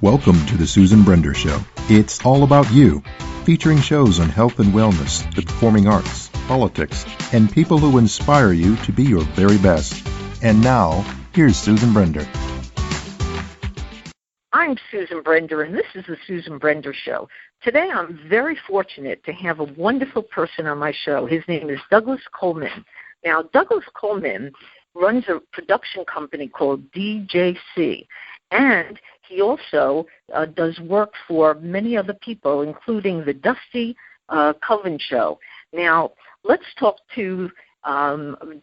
Welcome to the Susan Brender Show. It's all about you, featuring shows on health and wellness, the performing arts, politics, and people who inspire you to be your very best. And now, here's Susan Brender. I'm Susan Brender, and this is the Susan Brender Show. Today, I'm very fortunate to have a wonderful person on my show. His name is Douglas Coleman. Now, Douglas Coleman runs a production company called DJC, and he also does work for many other people, including the Douglas Coleman Show. Now, let's talk to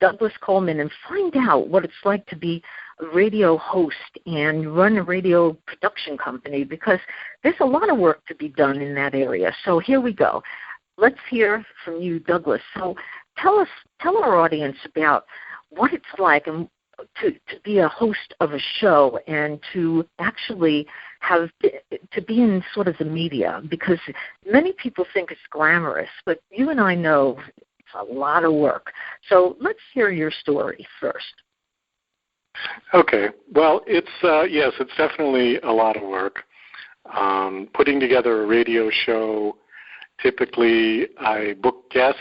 Douglas Coleman and find out what it's like to be a radio host and run a radio production company, because there's a lot of work to be done in that area. So here we go. Let's hear from you, Douglas. So tell our audience about what it's like and to be a host of a show and to actually to be in sort of the media, because many people think it's glamorous, but you and I know it's a lot of work. So let's hear your story first. Okay. Well, it's definitely a lot of work. Putting together a radio show, typically I book guests.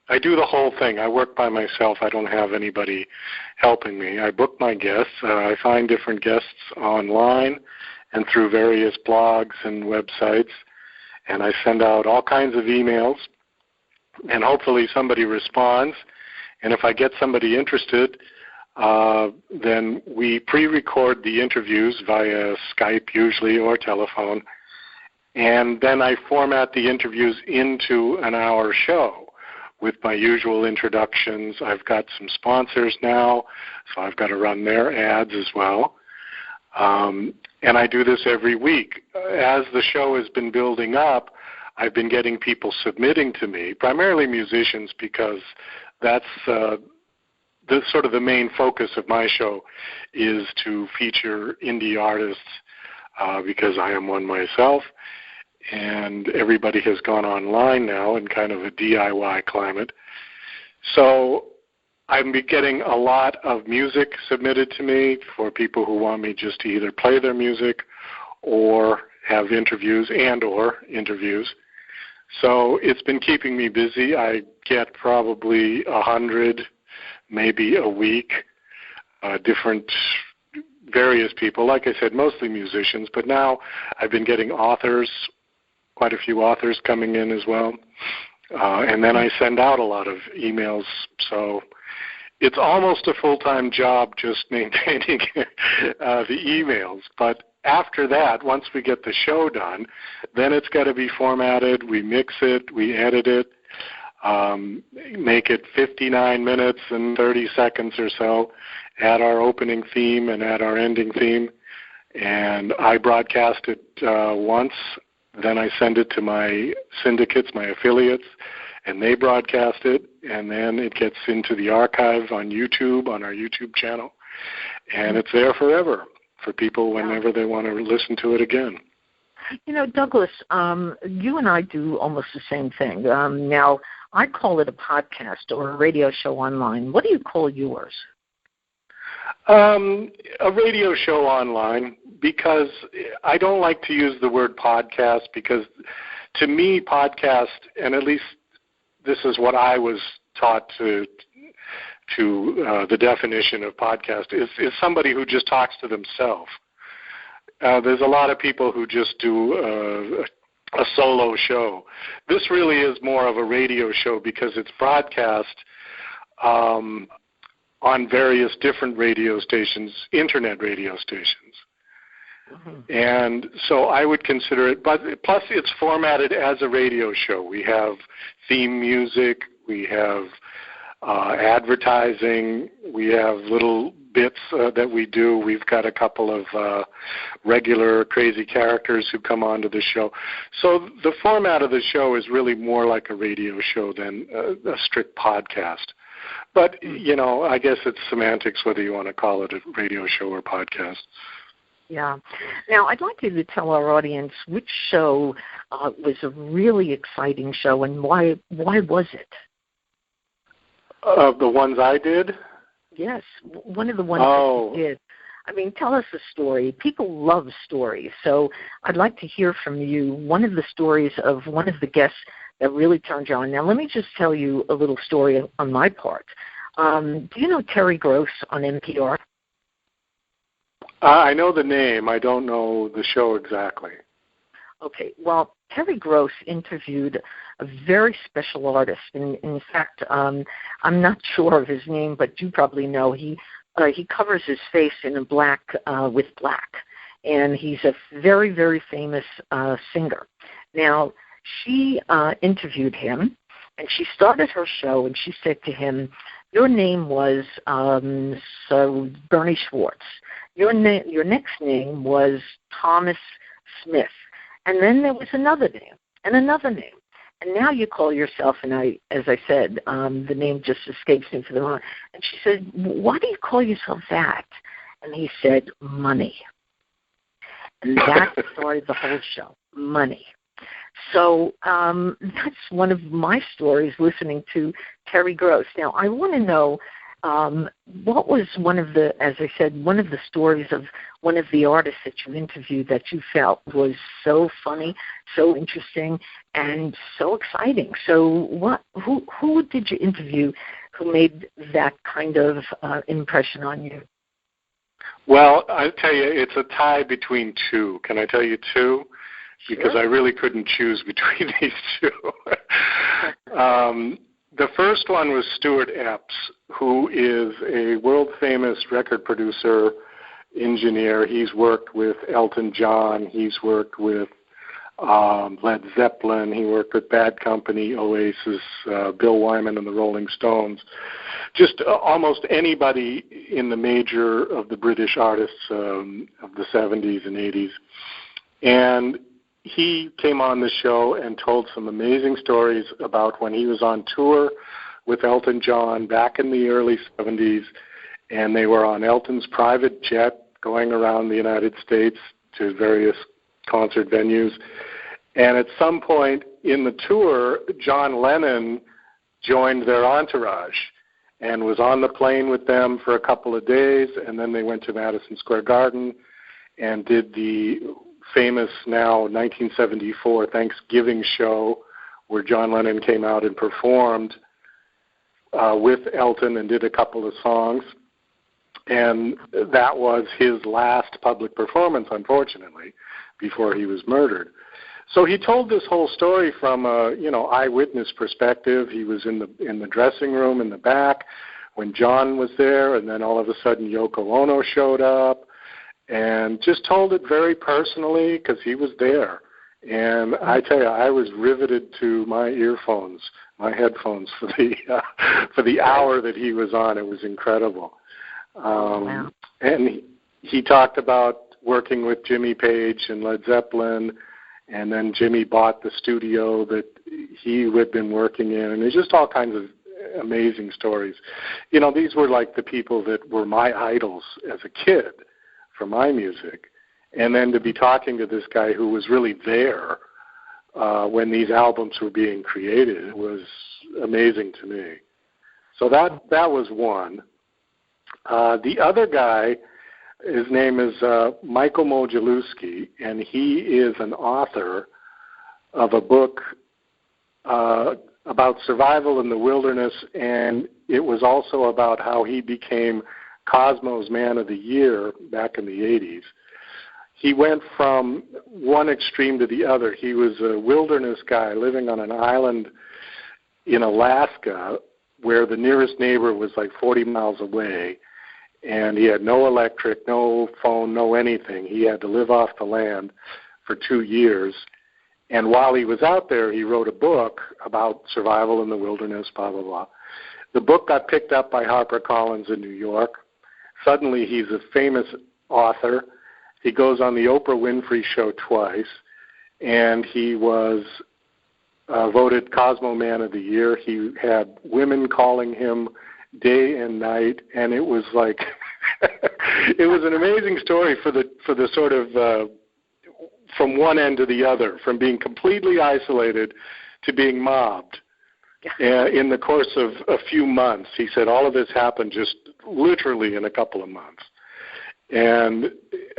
I do the whole thing. I work by myself. I don't have anybody helping me. I book my guests. I find different guests online and through various blogs and websites, and I send out all kinds of emails, and hopefully somebody responds. And if I get somebody interested, then we pre-record the interviews via Skype usually or telephone, and then I format the interviews into an hour show with my usual introductions. I've got some sponsors now, so I've got to run their ads as well. And I do this every week. As the show has been building up, I've been getting people submitting to me, primarily musicians, because that's the main focus of my show is to feature indie artists, because I am one myself. And everybody has gone online now in kind of a DIY climate. So I'm getting a lot of music submitted to me for people who want me just to either play their music or have interviews or interviews. So it's been keeping me busy. I get probably 100, maybe a week, various people. Like I said, mostly musicians, but now I've been getting authors, quite a few authors coming in as well. And then I send out a lot of emails. So it's almost a full-time job just maintaining the emails. But after that, once we get the show done, then it's got to be formatted. We mix it, we edit it, make it 59 minutes and 30 seconds or so, add our opening theme and add our ending theme. And I broadcast it once. Then I send it to my syndicates, my affiliates, and they broadcast it, and then it gets into the archive on YouTube, on our YouTube channel, and it's there forever for people whenever they want to listen to it again. You know, Douglas, you and I do almost the same thing. Now, I call it a podcast or a radio show online. What do you call yours? A radio show online, because I don't like to use the word podcast, because to me podcast, and at least this is what I was taught to the definition of podcast, is somebody who just talks to themselves. There's a lot of people who just do a solo show. This really is more of a radio show because it's broadcast on various different radio stations, internet radio stations. Mm-hmm. And so I would consider it, but plus it's formatted as a radio show. We have theme music, we have advertising, we have little bits that we do. We've got a couple of regular crazy characters who come onto the show. So the format of the show is really more like a radio show than a strict podcast. But, you know, I guess it's semantics whether you want to call it a radio show or podcast. Yeah. Now, I'd like you to tell our audience which show was a really exciting show and why was it? The ones I did? Yes, one of the ones that you did. I mean, tell us a story. People love stories, so I'd like to hear from you one of the stories of one of the guests that really turned you on. Now, let me just tell you a little story on my part. Do you know Terry Gross on NPR? I know the name. I don't know the show exactly. Okay, well, Terry Gross interviewed a very special artist. In fact, I'm not sure of his name, but you probably know. He covers his face in black with black, and he's a very, very famous singer. Now, she interviewed him, and she started her show, and she said to him, your name was Bernie Schwartz. Your next name was Thomas Smith. And then there was another name and another name. And now you call yourself, and as I said, the name just escapes me for the moment. And she said, why do you call yourself that? And he said, money. And that started the whole show, money. So that's one of my stories, listening to Terry Gross. Now, I want to know what was one of the, as I said, one of the stories of one of the artists that you interviewed that you felt was so funny, so interesting, and so exciting. So who did you interview who made that kind of impression on you? Well, I tell you, it's a tie between two. Can I tell you two? Because Sure. I really couldn't choose between these two. The first one was Stuart Epps, who is a world-famous record producer, engineer. He's worked with Elton John. He's worked with Led Zeppelin. He worked with Bad Company, Oasis, Bill Wyman and the Rolling Stones. Just almost anybody in the major of the British artists of the 70s and 80s. And he came on the show and told some amazing stories about when he was on tour with Elton John back in the early 70s, and they were on Elton's private jet going around the United States to various concert venues. And at some point in the tour, John Lennon joined their entourage and was on the plane with them for a couple of days, and then they went to Madison Square Garden and did the famous now 1974 Thanksgiving show where John Lennon came out and performed with Elton and did a couple of songs. And that was his last public performance, unfortunately, before he was murdered. So he told this whole story from a eyewitness perspective. He was in the dressing room in the back when John was there, and then all of a sudden Yoko Ono showed up, and just told it very personally because he was there. And I tell you, I was riveted to my earphones, my headphones for the hour that he was on. It was incredible. Wow. And he talked about working with Jimmy Page and Led Zeppelin, and then Jimmy bought the studio that he had been working in, and there's just all kinds of amazing stories. These were like the people that were my idols as a kid for my music, and then to be talking to this guy who was really there when these albums were being created, it was amazing to me. So that was one. The other guy, his name is Michael Mogielewski, and he is an author of a book about survival in the wilderness, and it was also about how he became Cosmo's Man of the Year back in the 80s. He went from one extreme to the other. He was a wilderness guy living on an island in Alaska where the nearest neighbor was like 40 miles away, and he had no electric, no phone, no anything. He had to live off the land for 2 years. And while he was out there, he wrote a book about survival in the wilderness, blah, blah, blah. The book got picked up by HarperCollins in New York. Suddenly he's a famous author. He goes on the Oprah Winfrey Show twice, and he was voted Cosmo Man of the Year. He had women calling him day and night, and it was like it was an amazing story for the sort of from one end to the other, from being completely isolated to being mobbed in the course of a few months. He said all of this happened just literally in a couple of months. And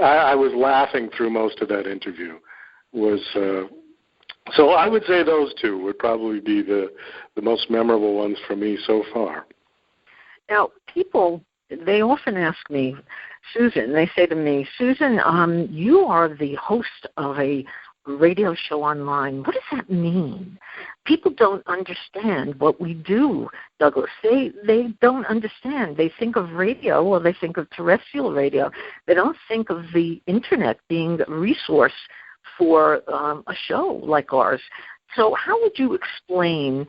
I was laughing through most of that interview. So I would say those two would probably be the most memorable ones for me so far. Now, people, they often ask me, Susan, they say to me, Susan, you are the host of a radio show online. What does that mean? People don't understand what we do, Douglas. They don't understand. They think of radio, or they think of terrestrial radio. They don't think of the Internet being a resource for a show like ours. So how would you explain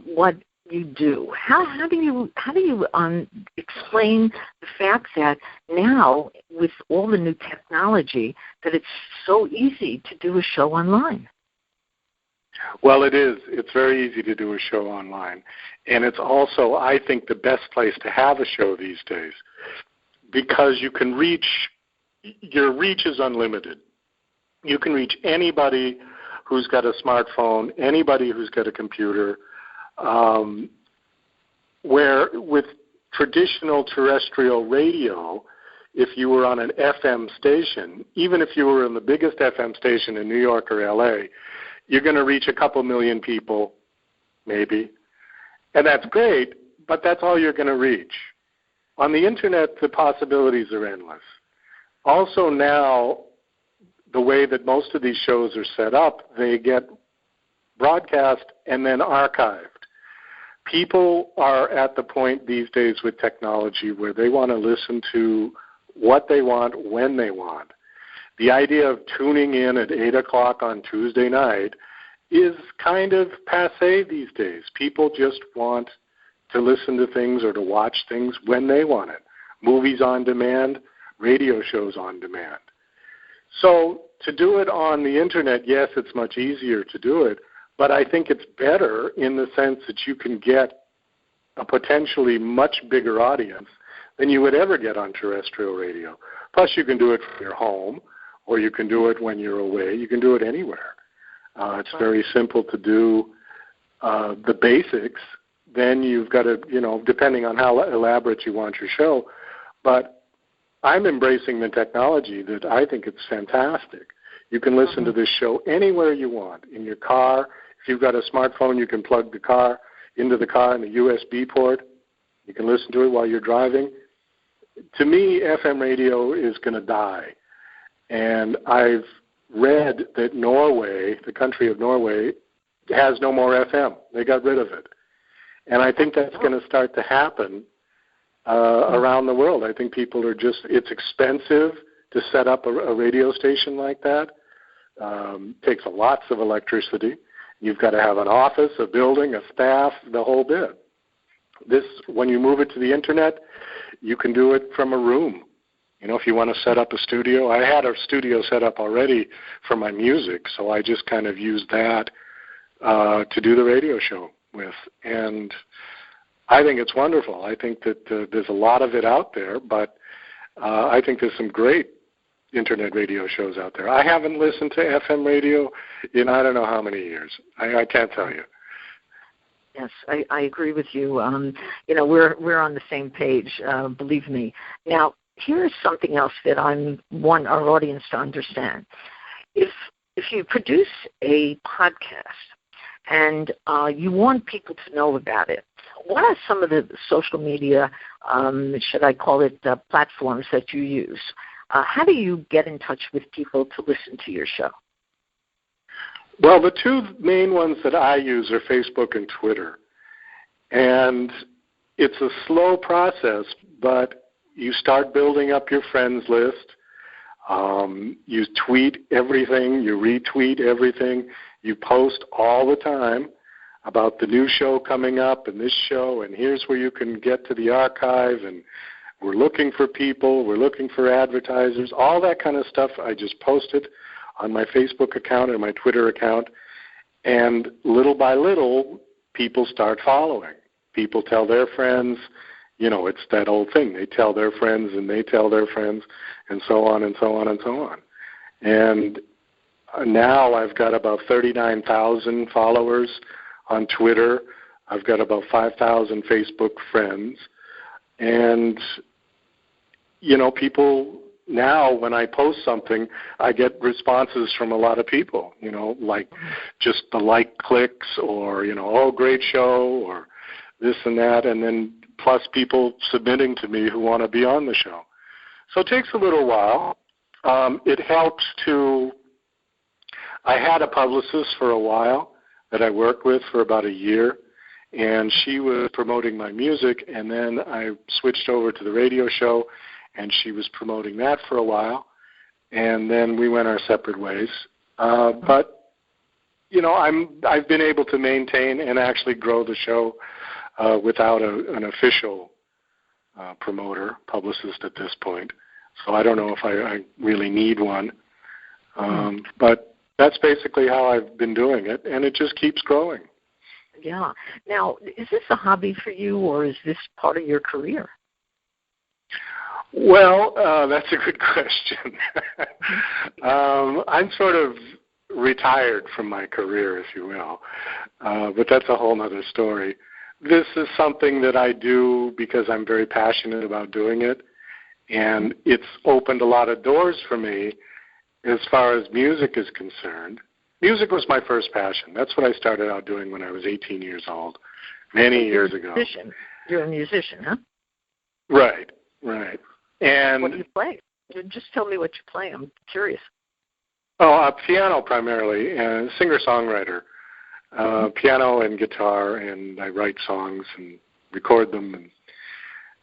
what you do? How do you explain the fact that now, with all the new technology, that it's so easy to do a show online? Well, it is. It's very easy to do a show online. And it's also, I think, the best place to have a show these days, because you can your reach is unlimited. You can reach anybody who's got a smartphone, anybody who's got a computer, where with traditional terrestrial radio, if you were on an FM station, even if you were in the biggest FM station in New York or LA, you're going to reach a couple million people, maybe. And that's great, but that's all you're going to reach. On the Internet, the possibilities are endless. Also now, the way that most of these shows are set up, they get broadcast and then archived. People are at the point these days with technology where they want to listen to what they want when they want. The idea of tuning in at 8 o'clock on Tuesday night is kind of passé these days. People just want to listen to things or to watch things when they want it. Movies on demand, radio shows on demand. So to do it on the Internet, yes, it's much easier to do it, but I think it's better in the sense that you can get a potentially much bigger audience than you would ever get on terrestrial radio. Plus, you can do it from your home, or you can do it when you're away. You can do it anywhere. It's very simple to do the basics. Then you've got to, depending on how elaborate you want your show. But I'm embracing the technology that I think it's fantastic. You can listen to this show anywhere you want, in your car. If you've got a smartphone, you can plug the car into the car in the USB port. You can listen to it while you're driving. To me, FM radio is going to die. And I've read that Norway, the country of Norway, has no more FM. They got rid of it. And I think that's going to start to happen around the world. I think people are it's expensive to set up a radio station like that. Takes lots of electricity. You've got to have an office, a building, a staff, the whole bit. When you move it to the Internet, you can do it from a room. If you want to set up a studio, I had a studio set up already for my music, so I just kind of used that to do the radio show with. And I think it's wonderful. I think that there's a lot of it out there, but I think there's some great Internet radio shows out there. I haven't listened to FM radio in I don't know how many years. I can't tell you. Yes, I agree with you. We're on the same page, believe me. Now, here's something else that I want our audience to understand. If you produce a podcast and you want people to know about it, what are some of the social media, should I call it, platforms that you use? How do you get in touch with people to listen to your show? Well, the two main ones that I use are Facebook and Twitter. And it's a slow process, but you start building up your friends list. You tweet everything. You retweet everything. You post all the time about the new show coming up and this show, and here's where you can get to the archive, and we're looking for people, we're looking for advertisers, all that kind of stuff I just posted on my Facebook account and my Twitter account, and little by little, people start following. People tell their friends, it's that old thing. They tell their friends and they tell their friends, and so on and so on and so on. And now I've got about 39,000 followers on Twitter. I've got about 5,000 Facebook friends. And, people now when I post something, I get responses from a lot of people, like just the like clicks or, oh, great show or this and that, and then plus people submitting to me who want to be on the show. So it takes a little while. It helps I had a publicist for a while that I worked with for about a year, and she was promoting my music, and then I switched over to the radio show, and she was promoting that for a while, and then we went our separate ways. But, I've been able to maintain and actually grow the show without an official promoter, publicist at this point. So I don't know if I really need one. But that's basically how I've been doing it, and it just keeps growing. Yeah. Now, is this a hobby for you, or is this part of your career? Well, that's a good question. I'm sort of retired from my career, if you will, but that's a whole other story. This is something that I do because I'm very passionate about doing it, and it's opened a lot of doors for me as far as music is concerned. Music was my first passion. That's what I started out doing when I was 18 years old, many years ago. You're a musician, huh? Right. And what do you play? Just tell me what you play. I'm curious. Oh, piano primarily, and singer-songwriter. Piano and guitar, and I write songs and record them, and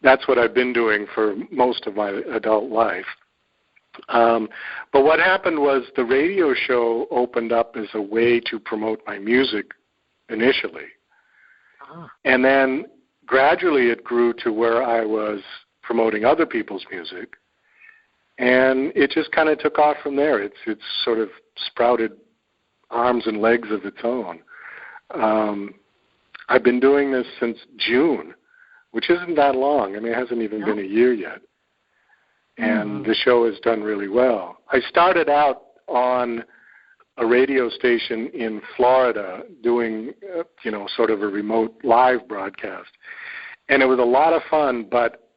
that's what I've been doing for most of my adult life. But what happened was the radio show opened up as a way to promote my music initially. And then gradually it grew to where I was promoting other people's music, and it just kind of took off from there. It's sort of sprouted arms and legs of its own. I've been doing this since June, which isn't that long. I mean, it hasn't even been a year yet. And the show has done really well. I started out on a radio station in Florida doing, sort of a remote live broadcast. And it was a lot of fun, but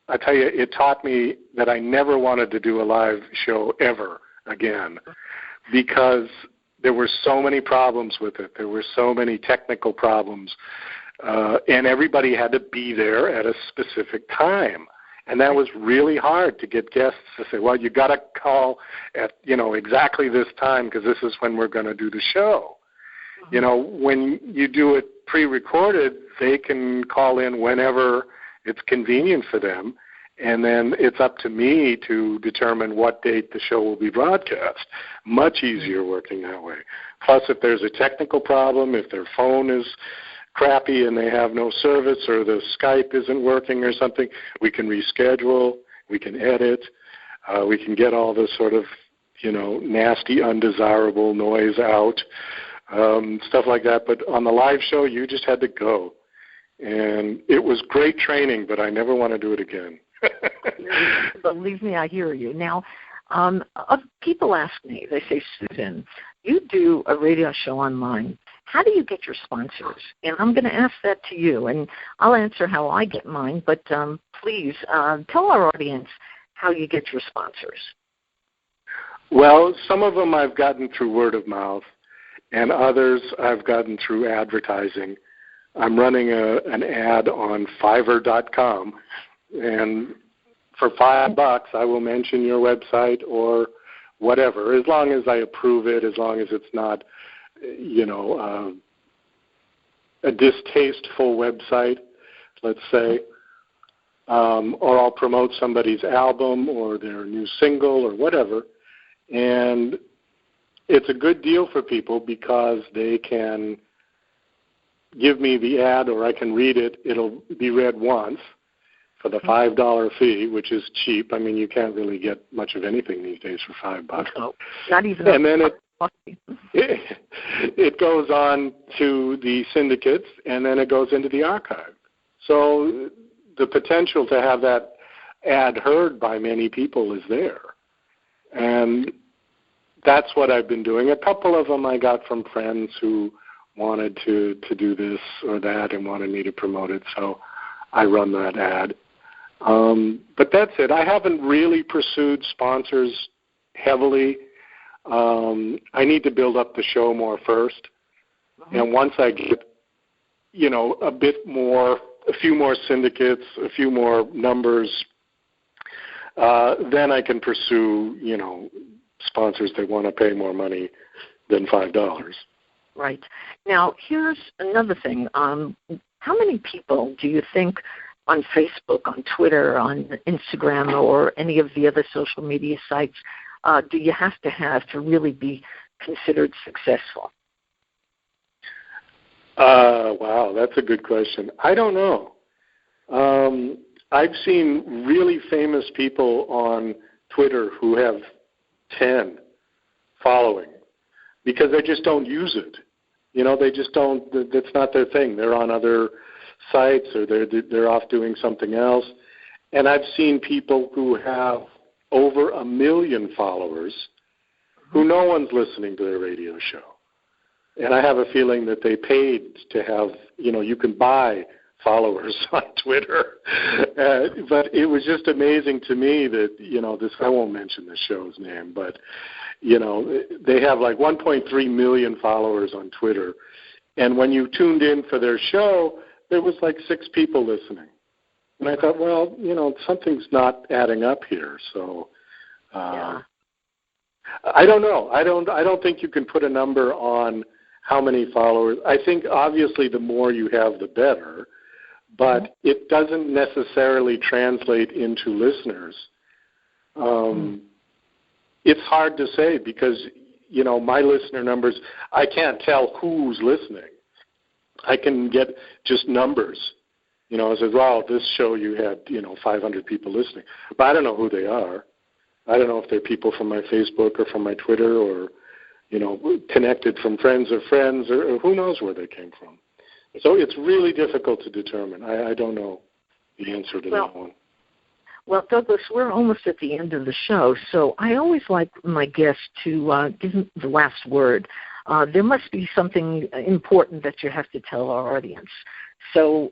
I tell you, it taught me that I never wanted to do a live show ever again because there were so many problems with it. There were so many technical problems, and everybody had to be there at a specific time. And that was really hard to get guests to say, well, you got to call at, exactly this time because this is when we're going to do the show. When you do it pre-recorded, they can call in whenever it's convenient for them, and then it's up to me to determine what date the show will be broadcast. Much easier working that way. Plus, if there's a technical problem, if their phone is crappy and they have no service or the Skype isn't working or something, we can reschedule, we can edit, we can get all this sort of, nasty, undesirable noise out, stuff like that. But on the live show, you just had to go. And it was great training, but I never want to do it again. Believe me, I hear you. Now, people ask me, they say, Susan, you do a radio show online. How do you get your sponsors? And I'm going to ask that to you, and I'll answer how I get mine, but please tell our audience how you get your sponsors. Well, some of them I've gotten through word of mouth, and others I've gotten through advertising. I'm running an ad on Fiverr.com, and for $5 I will mention your website or whatever, as long as I approve it, as long as it's not a distasteful website, let's say, or I'll promote somebody's album or their new single or whatever, and it's a good deal for people because they can give me the ad or I can read it. It'll be read once for the $5 fee, which is cheap. I mean, you can't really get much of anything these days for $5. No, not even. And then it goes on to the syndicates, and then it goes into the archive. So the potential to have that ad heard by many people is there. And that's what I've been doing. A couple of them I got from friends who wanted to do this or that and wanted me to promote it, so I run that ad. But that's it. I haven't really pursued sponsors heavily. I need to build up the show more first. And once I get, a bit more, a few more syndicates, a few more numbers, then I can pursue, sponsors that want to pay more money than $5. Right. Now, here's another thing. How many people do you think on Facebook, on Twitter, on Instagram, or any of the other social media sites do you have to really be considered successful? Wow, that's a good question. I don't know. I've seen really famous people on Twitter who have 10 following because they just don't use it. They just don't. That's not their thing. They're on other sites or they're off doing something else. And I've seen people who have over 1 million followers who no one's listening to their radio show. And I have a feeling that they paid to have, you can buy followers on Twitter. But it was just amazing to me that, I won't mention the show's name, but, they have like 1.3 million followers on Twitter. And when you tuned in for their show, there was like 6 people listening. And I thought, well, something's not adding up here. So I don't know. I don't think you can put a number on how many followers. I think obviously the more you have, the better, but it doesn't necessarily translate into listeners. It's hard to say because, my listener numbers, I can't tell who's listening. I can get just numbers. I said, wow, this show you had, 500 people listening. But I don't know who they are. I don't know if they're people from my Facebook or from my Twitter or, connected from friends of friends or who knows where they came from. So it's really difficult to determine. I don't know the answer to that one. Well, Douglas, we're almost at the end of the show, so I always like my guests to give the last word. There must be something important that you have to tell our audience. So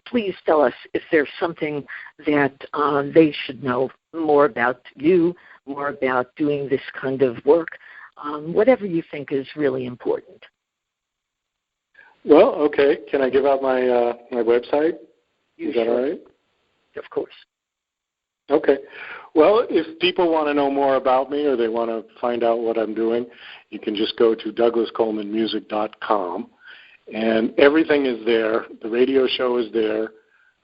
please tell us if there's something that they should know more about you, more about doing this kind of work, whatever you think is really important. Well, okay. Can I give out my my website? Is that all right? Of course. Okay. Well, if people want to know more about me or they want to find out what I'm doing, you can just go to douglascolemanmusic.com, and everything is there. The radio show is there.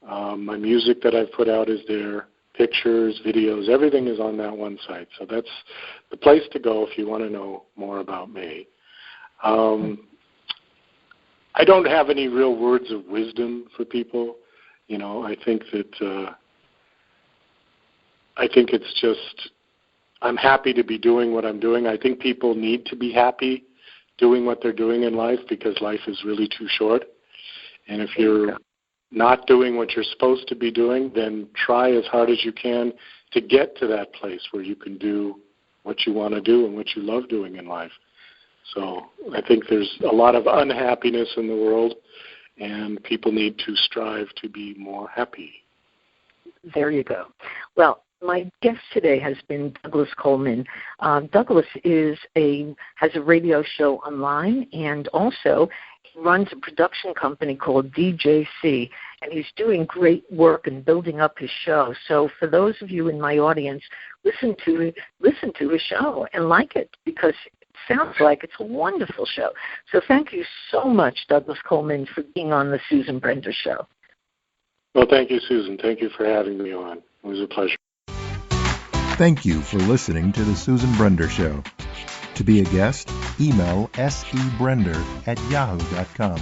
My music that I've put out is there. Pictures, videos, everything is on that one site. So that's the place to go if you want to know more about me. I don't have any real words of wisdom for people. I think that I think it's just I'm happy to be doing what I'm doing. I think people need to be happy doing what they're doing in life because life is really too short. And if you're not doing what you're supposed to be doing, then try as hard as you can to get to that place where you can do what you want to do and what you love doing in life. So I think there's a lot of unhappiness in the world, and people need to strive to be more happy. There you go. Well, my guest today has been Douglas Coleman. Douglas has a radio show online, and also he runs a production company called DJC, and he's doing great work in building up his show. So for those of you in my audience, listen to his show and like it because it sounds like it's a wonderful show. So thank you so much, Douglas Coleman, for being on the Susan Brender Show. Well, thank you, Susan. Thank you for having me on. It was a pleasure. Thank you for listening to The Susan Brender Show. To be a guest, email sebrender@yahoo.com.